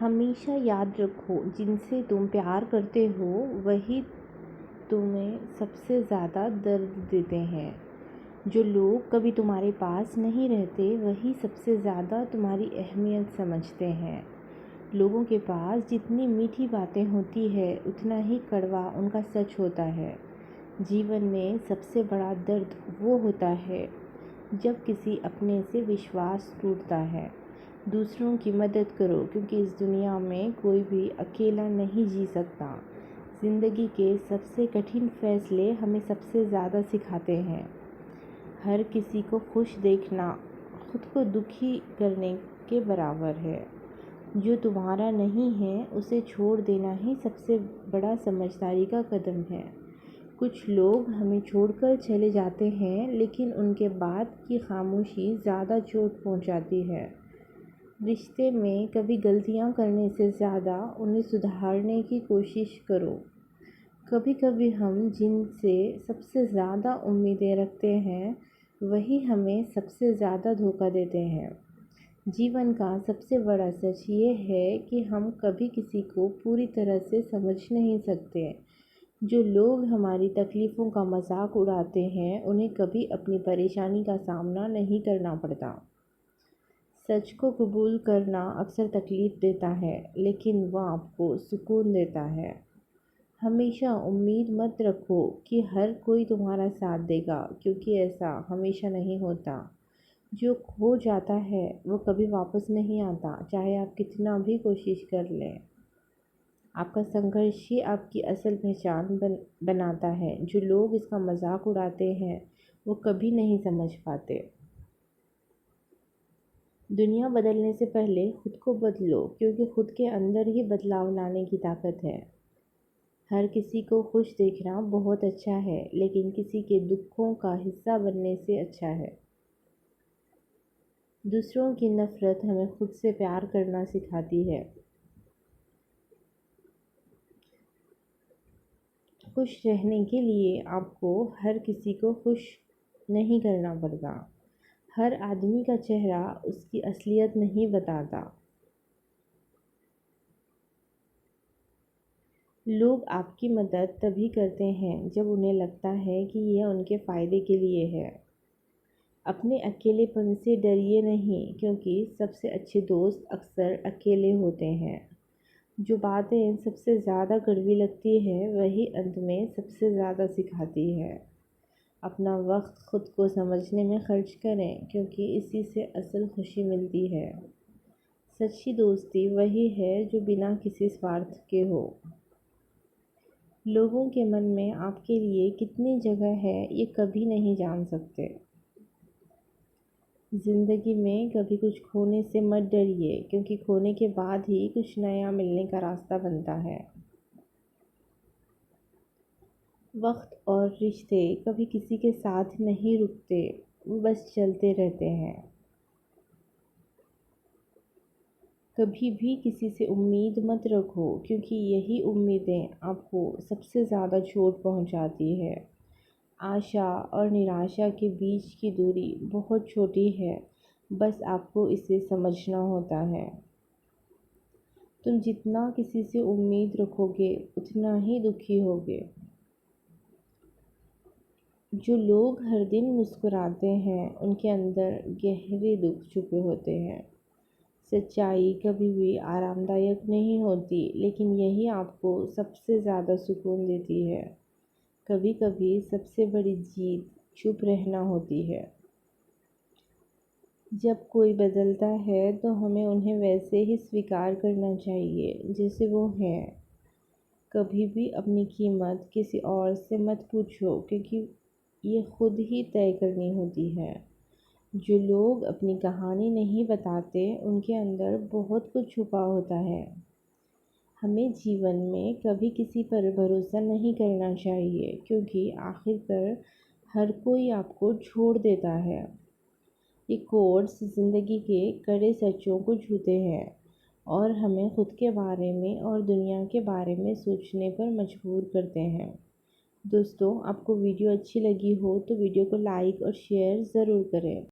हमेशा याद रखो, जिनसे तुम प्यार करते हो वही तुम्हें सबसे ज़्यादा दर्द देते हैं। जो लोग कभी तुम्हारे पास नहीं रहते वही सबसे ज़्यादा तुम्हारी अहमियत समझते हैं। लोगों के पास जितनी मीठी बातें होती है उतना ही कड़वा उनका सच होता है। जीवन में सबसे बड़ा दर्द वो होता है जब किसी अपने से विश्वास टूटता है। दूसरों की मदद करो, क्योंकि इस दुनिया में कोई भी अकेला नहीं जी सकता। ज़िंदगी के सबसे कठिन फैसले हमें सबसे ज़्यादा सिखाते हैं। हर किसी को खुश देखना खुद को दुखी करने के बराबर है। जो तुम्हारा नहीं है उसे छोड़ देना ही सबसे बड़ा समझदारी का कदम है। कुछ लोग हमें छोड़कर चले जाते हैं, लेकिन उनके बाद की खामोशी ज़्यादा चोट पहुंचाती है। रिश्ते में कभी गलतियां करने से ज़्यादा उन्हें सुधारने की कोशिश करो। कभी कभी हम जिनसे सबसे ज़्यादा उम्मीदें रखते हैं वही हमें सबसे ज़्यादा धोखा देते हैं। जीवन का सबसे बड़ा सच ये है कि हम कभी किसी को पूरी तरह से समझ नहीं सकते। जो लोग हमारी तकलीफ़ों का मजाक उड़ाते हैं उन्हें कभी अपनी परेशानी का सामना नहीं करना पड़ता। सच को कबूल करना अक्सर तकलीफ़ देता है, लेकिन वह आपको सुकून देता है। हमेशा उम्मीद मत रखो कि हर कोई तुम्हारा साथ देगा, क्योंकि ऐसा हमेशा नहीं होता। जो खो जाता है वो कभी वापस नहीं आता, चाहे आप कितना भी कोशिश कर लें। आपका संघर्ष ही आपकी असल पहचान बनाता है। जो लोग इसका मजाक उड़ाते हैं वो कभी नहीं समझ पाते। दुनिया बदलने से पहले खुद को बदलो, क्योंकि खुद के अंदर ही बदलाव लाने की ताकत है। हर किसी को खुश देखना बहुत अच्छा है, लेकिन किसी के दुखों का हिस्सा बनने से अच्छा है। दूसरों की नफ़रत हमें खुद से प्यार करना सिखाती है। खुश रहने के लिए आपको हर किसी को खुश नहीं करना पड़ता। हर आदमी का चेहरा उसकी असलियत नहीं बताता। लोग आपकी मदद तभी करते हैं जब उन्हें लगता है कि यह उनके फ़ायदे के लिए है। अपने अकेलेपन से डरिए नहीं, क्योंकि सबसे अच्छे दोस्त अक्सर अकेले होते हैं। जो बातें सबसे ज़्यादा कड़वी लगती है वही अंत में सबसे ज़्यादा सिखाती है। अपना वक्त खुद को समझने में खर्च करें, क्योंकि इसी से असल खुशी मिलती है। सच्ची दोस्ती वही है जो बिना किसी स्वार्थ के हो। लोगों के मन में आपके लिए कितनी जगह है ये कभी नहीं जान सकते। ज़िंदगी में कभी कुछ खोने से मत डरिए, क्योंकि खोने के बाद ही कुछ नया मिलने का रास्ता बनता है। वक्त और रिश्ते कभी किसी के साथ नहीं रुकते, वो बस चलते रहते हैं। कभी भी किसी से उम्मीद मत रखो, क्योंकि यही उम्मीदें आपको सबसे ज़्यादा चोट पहुंचाती है। आशा और निराशा के बीच की दूरी बहुत छोटी है, बस आपको इसे समझना होता है। तुम जितना किसी से उम्मीद रखोगे उतना ही दुखी होगे। जो लोग हर दिन मुस्कुराते हैं उनके अंदर गहरे दुख छुपे होते हैं। सच्चाई कभी भी आरामदायक नहीं होती, लेकिन यही आपको सबसे ज़्यादा सुकून देती है। कभी कभी सबसे बड़ी जीत चुप रहना होती है। जब कोई बदलता है तो हमें उन्हें वैसे ही स्वीकार करना चाहिए जैसे वो हैं। कभी भी अपनी कीमत किसी और से मत पूछो, क्योंकि ये खुद ही तय करनी होती है। जो लोग अपनी कहानी नहीं बताते उनके अंदर बहुत कुछ छुपा होता है। हमें जीवन में कभी किसी पर भरोसा नहीं करना चाहिए, क्योंकि आखिरकार हर कोई आपको छोड़ देता है। ये कोट्स ज़िंदगी के कड़े सच्चों को छूते हैं और हमें खुद के बारे में और दुनिया के बारे में सोचने पर मजबूर करते हैं। दोस्तों, आपको वीडियो अच्छी लगी हो तो वीडियो को लाइक और शेयर ज़रूर करें।